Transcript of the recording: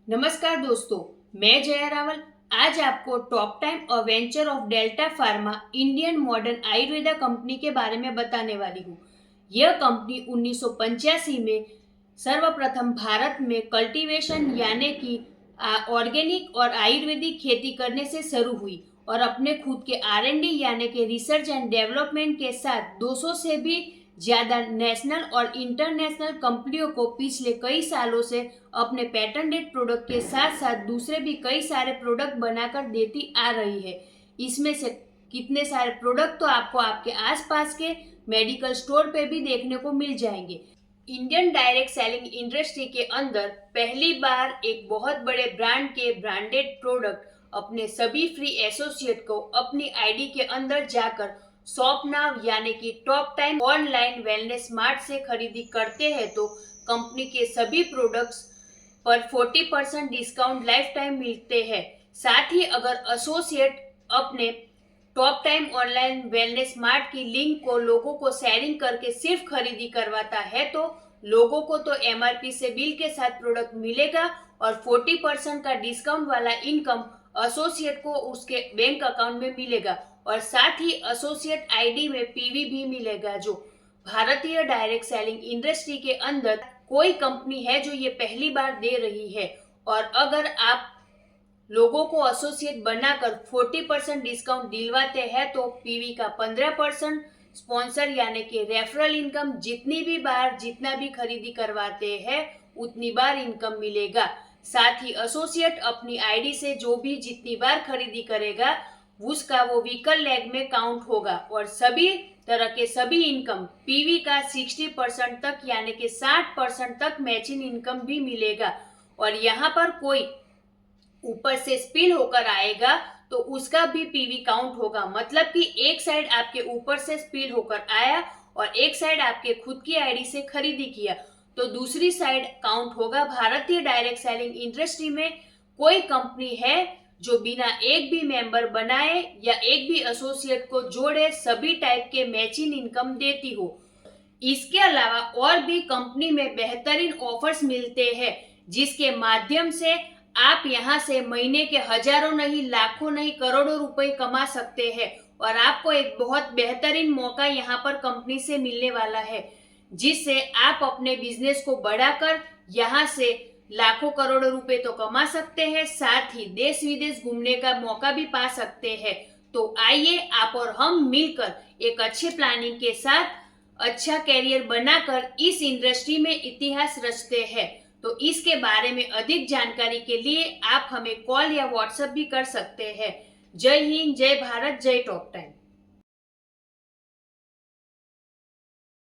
नमस्कार दोस्तों, मैं जया रावल आज आपको टॉप टाइम और venture of delta pharma Indian modern Ayurveda company के बारे में बताने वाली हूँ। यह कंपनी 1985 में सर्वप्रथम भारत में कल्टीवेशन यानी कि ऑर्गेनिक और आयुर्वेदिक खेती करने से शुरू हुई और अपने खुद के R&D यानी कि रिसर्च एंड डेवलपमेंट के साथ 200 से भी ज्यादा नेशनल और इंटरनेशनल कंपनियों को पिछले कई सालों से अपने पेटेंटेड प्रोडक्ट के साथ साथ दूसरे भी कई सारे प्रोडक्ट बनाकर देती आ रही है। इसमें से कितने सारे प्रोडक्ट तो आपको आपके आसपास के मेडिकल स्टोर पे भी देखने को मिल जाएंगे। इंडियन डायरेक्ट सेलिंग इंडस्ट्री के अंदर पहली बार एक बहुत बड़े ब्रांड के ब्रांडेड प्रोडक्ट अपने सभी फ्री एसोसिएट को अपनी आईडी के अंदर जाकर शॉप नाउ यानी कि top time online wellness mart से खरीदी करते हैं तो कंपनी के सभी प्रोडक्ट्स पर 40% डिस्काउंट लाइफ टाइम मिलते हैं। साथ ही अगर एसोसिएट अपने top time online wellness mart की लिंक को लोगों को शेयरिंग करके सिर्फ खरीदी करवाता है तो लोगों को तो एमआरपी से बिल के साथ प्रोडक्ट मिलेगा और 40% का डिस्काउंट वाला इनकम एसोसिएट को उसके बैंक अकाउंट में मिलेगा और साथ ही एसोसिएट आईडी में पीवी भी मिलेगा। जो भारतीय डायरेक्ट सेलिंग इंडस्ट्री के अंदर कोई कंपनी है जो ये पहली बार दे रही है और अगर आप लोगों को एसोसिएट बनाकर 40% डिस्काउंट दिलवाते हैं तो पीवी का 15% स्पॉन्सर यानी कि रेफरल इनकम जितनी भी बार जितना भी खरीदी करवाते हैं उतनी बार इनकम मिलेगा। साथ ही एसोसिएट अपनी आईडी से जो भी जितनी बार खरीदी करेगा उसका वो व्हीकल लेग में काउंट होगा और सभी तरह के सभी इनकम पीवी का 60% तक यानी कि 60% तक मैचिंग इनकम भी मिलेगा। और यहाँ पर कोई ऊपर से स्पिल होकर आएगा तो उसका भी पीवी काउंट होगा, मतलब कि एक साइड आपके ऊपर से स्पिल होकर आया और एक साइड आपके खुद की आईडी से खरीदी किया तो दूसरी साइड काउंट होगा। भारतीय डायरेक्ट सेलिंग इंडस्ट्री में कोई कंपनी है जो बिना एक भी मेंबर बनाए या एक भी एसोसिएट को जोड़े सभी टाइप के मैचिंग इनकम देती हो। इसके अलावा और भी कंपनी में बेहतरीन ऑफर्स मिलते हैं जिसके माध्यम से आप यहाँ से महीने के हजारों नहीं लाखों नहीं करोड़ों रुपए कमा सकते हैं और आपको एक बहुत बेहतरीन मौका यहाँ पर कंपनी से मिलने वाला है जिससे आप अपने बिजनेस को बढ़ाकर यहाँ से लाखों करोड़ों रुपए तो कमा सकते हैं, साथ ही देश विदेश घूमने का मौका भी पा सकते हैं। तो आइए आप और हम मिलकर एक अच्छे प्लानिंग के साथ अच्छा कैरियर बनाकर इस इंडस्ट्री में इतिहास रचते हैं। तो इसके बारे में अधिक जानकारी के लिए आप हमें कॉल या व्हाट्सएप भी कर सकते हैं। जय हिंद, जय भारत, जय टॉप टाइम।